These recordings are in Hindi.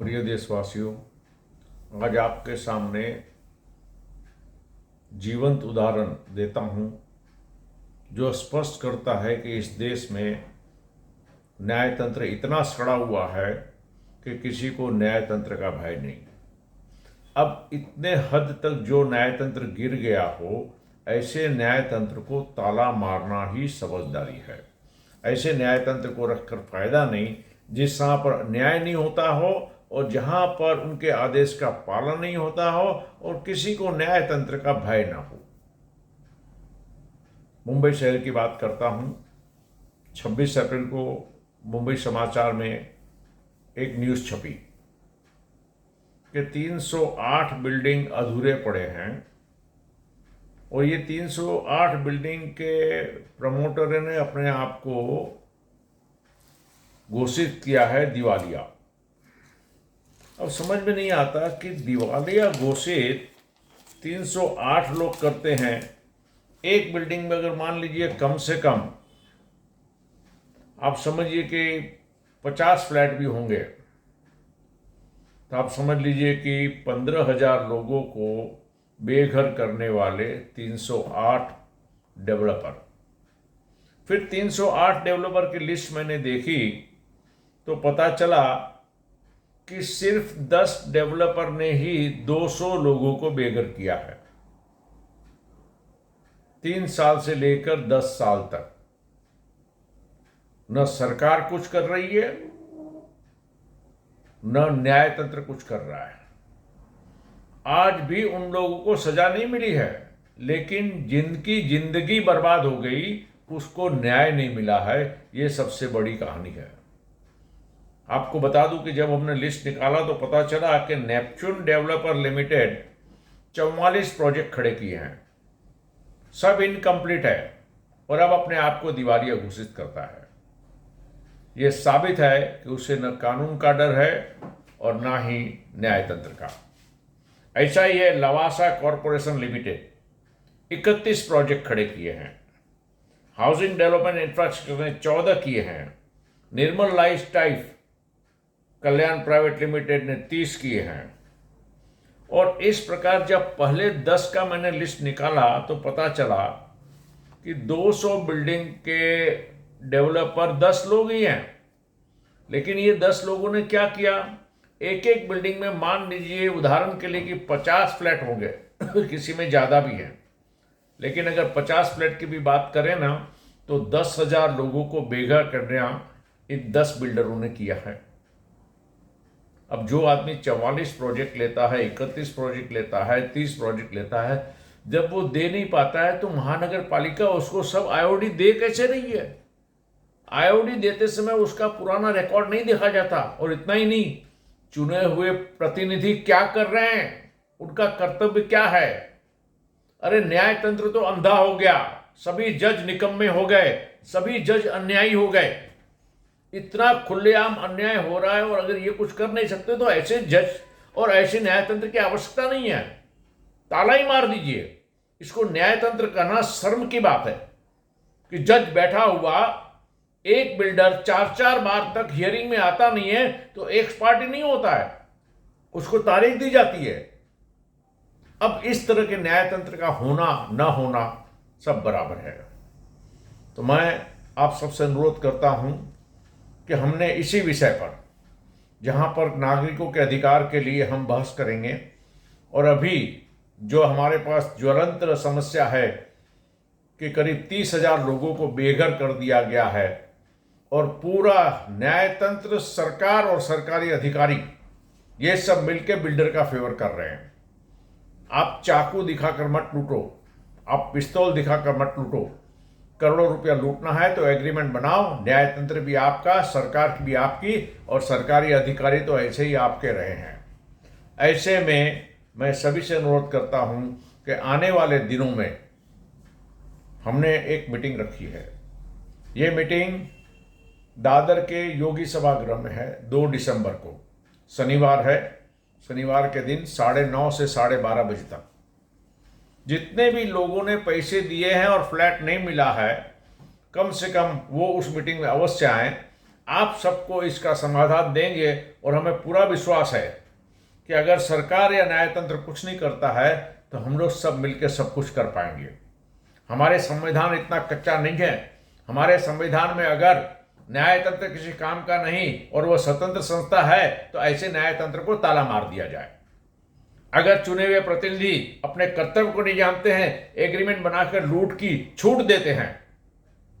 प्रिय देशवासियों, आज आपके सामने जीवंत उदाहरण देता हूं जो स्पष्ट करता है कि इस देश में न्यायतंत्र इतना सड़ा हुआ है कि किसी को न्यायतंत्र का भय नहीं। अब इतने हद तक जो न्यायतंत्र गिर गया हो, ऐसे न्यायतंत्र को ताला मारना ही समझदारी है। ऐसे न्यायतंत्र को रखकर फायदा नहीं जिस जहाँ पर न्याय नहीं होता हो और जहाँ पर उनके आदेश का पालन नहीं होता हो और किसी को न्यायतंत्र का भय ना हो। मुंबई शहर की बात करता हूँ। 26 अप्रैल को मुंबई समाचार में एक न्यूज़ छपी कि 308 बिल्डिंग अधूरे पड़े हैं और ये 308 बिल्डिंग के प्रमोटर ने अपने आप को घोषित किया है दिवालिया। अब समझ में नहीं आता कि दिवालिया घोषित 308 लोग करते हैं। एक बिल्डिंग में अगर मान लीजिए कम से कम आप समझिए कि 50 फ्लैट भी होंगे तो आप समझ लीजिए कि 15,000 लोगों को बेघर करने वाले 308 डेवलपर। फिर 308 डेवलपर की लिस्ट मैंने देखी तो पता चला कि सिर्फ 10 डेवलपर ने ही 200 लोगों को बेघर किया है 3 साल से लेकर 10 साल तक। न सरकार कुछ कर रही है, न न्यायतंत्र कुछ कर रहा है। आज भी उन लोगों को सजा नहीं मिली है, लेकिन जिनकी जिंदगी बर्बाद हो गई उसको न्याय नहीं मिला है। ये सबसे बड़ी कहानी है। आपको बता दूं कि जब हमने लिस्ट निकाला तो पता चला कि नेपच्यून डेवलपर लिमिटेड 44 प्रोजेक्ट खड़े किए हैं, सब इनकम्प्लीट है और अब अपने आप को दिवालिया घोषित करता है। यह साबित है कि उसे न कानून का डर है और न ही न्यायतंत्र का। ऐसा ही है लवासा कॉरपोरेशन लिमिटेड 31 प्रोजेक्ट खड़े किए हैं। हाउसिंग डेवलपमेंट इंफ्रास्ट्रक्चर ने 14 किए हैं। निर्मल लाइफ टाइफ कल्याण प्राइवेट लिमिटेड ने 30 किए हैं। और इस प्रकार जब पहले 10 का मैंने लिस्ट निकाला तो पता चला कि 200 बिल्डिंग के डेवलपर 10 लोग ही हैं। लेकिन ये 10 लोगों ने क्या किया, एक एक बिल्डिंग में मान लीजिए उदाहरण के लिए कि 50 फ्लैट होंगे किसी में ज़्यादा भी हैं, लेकिन अगर 50 फ्लैट की भी बात करें ना तो 10,000 लोगों को बेघर करना इन 10 बिल्डरों ने किया है। अब जो आदमी 44 प्रोजेक्ट लेता है, 31 प्रोजेक्ट लेता है, 30 प्रोजेक्ट लेता है, जब वो दे नहीं पाता है तो महानगर पालिका उसको सब आईओडी दे कैसे रही है। आईओडी देते समय उसका पुराना रिकॉर्ड नहीं देखा जाता। और इतना ही नहीं, चुने हुए प्रतिनिधि क्या कर रहे हैं, उनका कर्तव्य क्या है। अरे न्यायतंत्र तो अंधा हो गया, सभी जज निकम्मे हो गए, सभी जज अन्यायी हो गए। इतना खुलेआम अन्याय हो रहा है और अगर ये कुछ कर नहीं सकते तो ऐसे जज और ऐसे न्यायतंत्र की आवश्यकता नहीं है, ताला ही मार दीजिए। इसको न्यायतंत्र कहना शर्म की बात है कि जज बैठा हुआ एक बिल्डर 4-4 बार तक हियरिंग में आता नहीं है तो एक्स पार्टी नहीं होता है, उसको तारीख दी जाती है। अब इस तरह के न्यायतंत्र का होना न होना सब बराबर है। तो मैं आप सबसे अनुरोध करता हूं कि हमने इसी विषय पर, जहां पर नागरिकों के अधिकार के लिए हम बहस करेंगे और अभी जो हमारे पास ज्वलंत समस्या है कि करीब 30,000 लोगों को बेघर कर दिया गया है और पूरा न्यायतंत्र, सरकार और सरकारी अधिकारी ये सब मिलकर बिल्डर का फेवर कर रहे हैं। आप चाकू दिखाकर मत लूटो, आप पिस्तौल दिखाकर मत लूटो। करोड़ों रुपया लूटना है तो एग्रीमेंट बनाओ। न्यायतंत्र भी आपका, सरकार भी आपकी और सरकारी अधिकारी तो ऐसे ही आपके रहे हैं। ऐसे में मैं सभी से अनुरोध करता हूं कि आने वाले दिनों में हमने एक मीटिंग रखी है। ये मीटिंग दादर के योगी सभागृह में है। 2 दिसंबर को शनिवार है। शनिवार के दिन 9:30 से 12:30 बजे तक जितने भी लोगों ने पैसे दिए हैं और फ्लैट नहीं मिला है, कम से कम वो उस मीटिंग में अवश्य आएँ। आप सबको इसका समाधान देंगे और हमें पूरा विश्वास है कि अगर सरकार या न्यायतंत्र कुछ नहीं करता है तो हम लोग सब मिलकर सब कुछ कर पाएंगे। हमारे संविधान इतना कच्चा नहीं है। हमारे संविधान में अगर न्यायतंत्र किसी काम का नहीं और वह स्वतंत्र संस्था है तो ऐसे न्यायतंत्र को ताला मार दिया जाए। अगर चुने हुए प्रतिनिधि अपने कर्तव्य को नहीं जानते हैं, एग्रीमेंट बनाकर लूट की छूट देते हैं,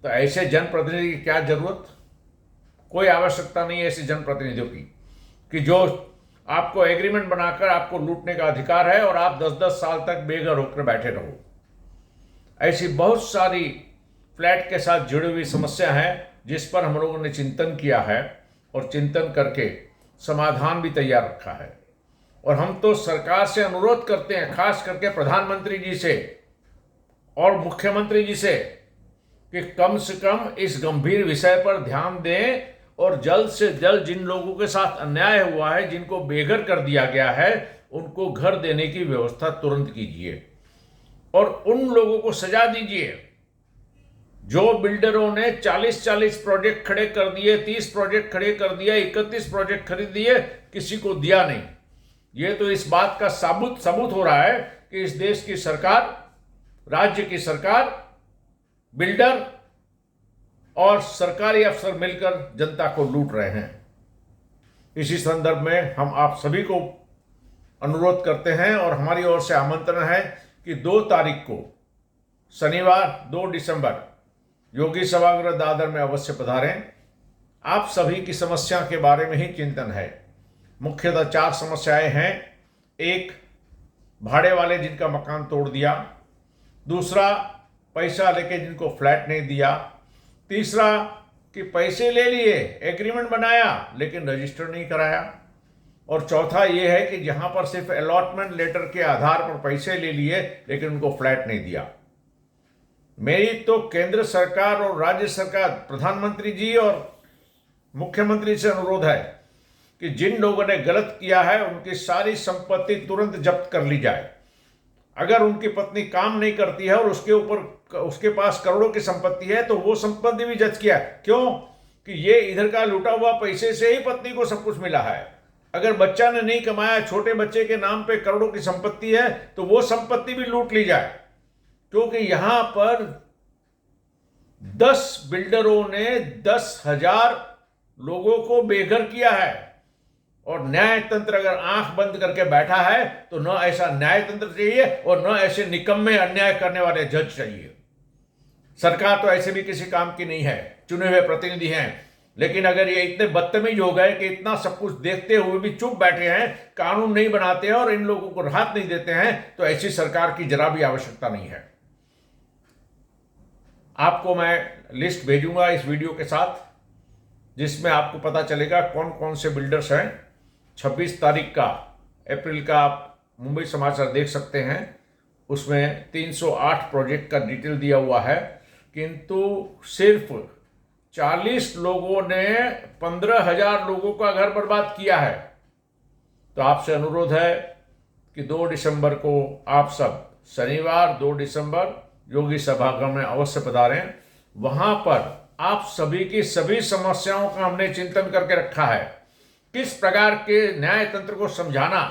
तो ऐसे जनप्रतिनिधि की क्या जरूरत? कोई आवश्यकता नहीं है ऐसे जनप्रतिनिधियों की कि जो आपको एग्रीमेंट बनाकर आपको लूटने का अधिकार है और आप 10-10 साल तक बेघर होकर बैठे रहो। ऐसी बहुत सारी फ्लैट के साथ जुड़ी हुई समस्या है जिस पर हम लोगों ने चिंतन किया है और चिंतन करके समाधान भी तैयार रखा है। और हम तो सरकार से अनुरोध करते हैं, खास करके प्रधानमंत्री जी से और मुख्यमंत्री जी से, कि कम से कम इस गंभीर विषय पर ध्यान दें और जल्द से जल्द जिन लोगों के साथ अन्याय हुआ है, जिनको बेघर कर दिया गया है, उनको घर देने की व्यवस्था तुरंत कीजिए और उन लोगों को सजा दीजिए जो बिल्डरों ने 40-40 प्रोजेक्ट खड़े कर दिए, 30 प्रोजेक्ट खड़े कर दिए, 31 प्रोजेक्ट खरीद दिए, किसी को दिया नहीं। ये तो इस बात का सबूत हो रहा है कि इस देश की सरकार, राज्य की सरकार, बिल्डर और सरकारी अफसर मिलकर जनता को लूट रहे हैं। इसी संदर्भ में हम आप सभी को अनुरोध करते हैं और हमारी ओर से आमंत्रण है कि 2 तारीख को शनिवार 2 दिसंबर योगी सभागृह दादर में अवश्य पधारें। आप सभी की समस्या के बारे में ही चिंतन है। मुख्यतः 4 समस्याएं हैं। 1, भाड़े वाले जिनका मकान तोड़ दिया। दूसरा, पैसा लेके जिनको फ्लैट नहीं दिया। तीसरा, कि पैसे ले लिए, एग्रीमेंट बनाया लेकिन रजिस्टर नहीं कराया। और चौथा ये है कि जहां पर सिर्फ अलॉटमेंट लेटर के आधार पर पैसे ले लिए लेकिन उनको फ्लैट नहीं दिया। मेरी तो केंद्र सरकार और राज्य सरकार, प्रधानमंत्री जी और मुख्यमंत्री से अनुरोध है कि जिन लोगों ने गलत किया है उनकी सारी संपत्ति तुरंत जब्त कर ली जाए। अगर उनकी पत्नी काम नहीं करती है और उसके पास करोड़ों की संपत्ति है तो वो संपत्ति भी जब्त किया। क्यों? कि ये इधर का लूटा हुआ पैसे से ही पत्नी को सब कुछ मिला है। अगर बच्चा ने नहीं कमाया, छोटे बच्चे के नाम पे करोड़ों की संपत्ति है, तो वो संपत्ति भी लूट ली जाए। क्योंकि यहां पर 10 बिल्डरों ने 10,000 लोगों को बेघर किया है और न्यायतंत्र अगर आंख बंद करके बैठा है तो न ऐसा न्यायतंत्र चाहिए और न ऐसे निकम्मे अन्याय करने वाले जज चाहिए। सरकार तो ऐसे भी किसी काम की नहीं है, चुने हुए प्रतिनिधि हैं, लेकिन अगर ये इतने बदतमीज हो गए कि इतना सब कुछ देखते हुए भी चुप बैठे हैं, कानून नहीं बनाते हैं और इन लोगों को राहत नहीं देते हैं, तो ऐसी सरकार की जरा भी आवश्यकता नहीं है। आपको मैं लिस्ट भेजूंगा इस वीडियो के साथ, जिसमें आपको पता चलेगा कौन कौन से बिल्डर्स हैं। 26 तारीख का अप्रैल का आप मुंबई समाचार देख सकते हैं, उसमें 308 प्रोजेक्ट का डिटेल दिया हुआ है, किंतु सिर्फ 40 लोगों ने 15,000 लोगों का घर बर्बाद किया है। तो आपसे अनुरोध है कि 2 दिसंबर को आप सब, शनिवार 2 दिसंबर योगी सभागृह में अवश्य पधारें। वहां पर आप सभी की सभी समस्याओं का हमने चिंतन करके रखा है। किस प्रकार के न्यायतंत्र को समझाना,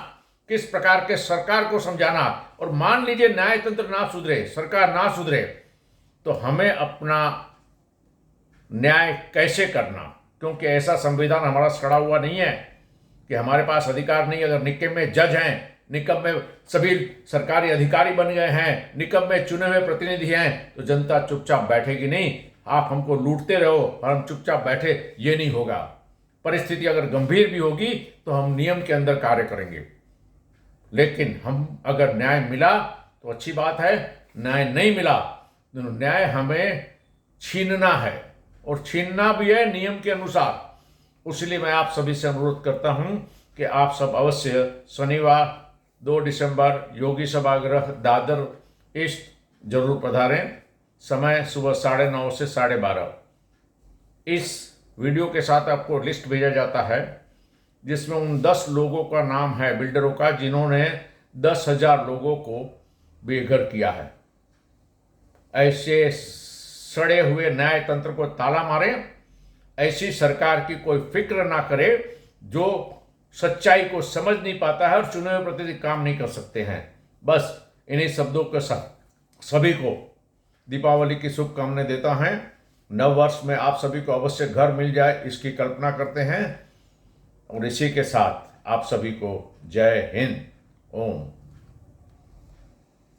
किस प्रकार के सरकार को समझाना, और मान लीजिए न्यायतंत्र ना सुधरे, सरकार ना सुधरे, तो हमें अपना न्याय कैसे करना, क्योंकि ऐसा संविधान हमारा सड़ा हुआ नहीं है कि हमारे पास अधिकार नहीं। अगर निकम्मे जज हैं, निकम्मे सभी सरकारी अधिकारी बन गए हैं, निकम्मे चुने हुए प्रतिनिधि हैं, तो जनता चुपचाप बैठेगी नहीं। आप हमको लूटते रहो और हम चुपचाप बैठे, ये नहीं होगा। परिस्थिति अगर गंभीर भी होगी तो हम नियम के अंदर कार्य करेंगे, लेकिन हम अगर न्याय मिला तो अच्छी बात है, न्याय नहीं मिला तो न्याय हमें छीनना है और छीनना भी है नियम के अनुसार। इसलिए मैं आप सभी से अनुरोध करता हूं कि आप सब अवश्य शनिवार 2 दिसंबर योगी सभागृह दादर ईस्ट जरूर पधारें। समय सुबह 9:30 से 12:30। इस वीडियो के साथ आपको लिस्ट भेजा जाता है जिसमें उन 10 लोगों का नाम है, बिल्डरों का, जिन्होंने 10,000 लोगों को बेघर किया है। ऐसे सड़े हुए न्यायतंत्र को ताला मारें, ऐसी सरकार की कोई फिक्र ना करे जो सच्चाई को समझ नहीं पाता है और चुने हुए प्रतिनिधि काम नहीं कर सकते हैं। बस इन्हीं शब्दों के साथ सभी को दीपावली की शुभकामनाएं देता है। नव वर्ष में आप सभी को अवश्य घर मिल जाए इसकी कल्पना करते हैं और इसी के साथ आप सभी को जय हिंद। ओम।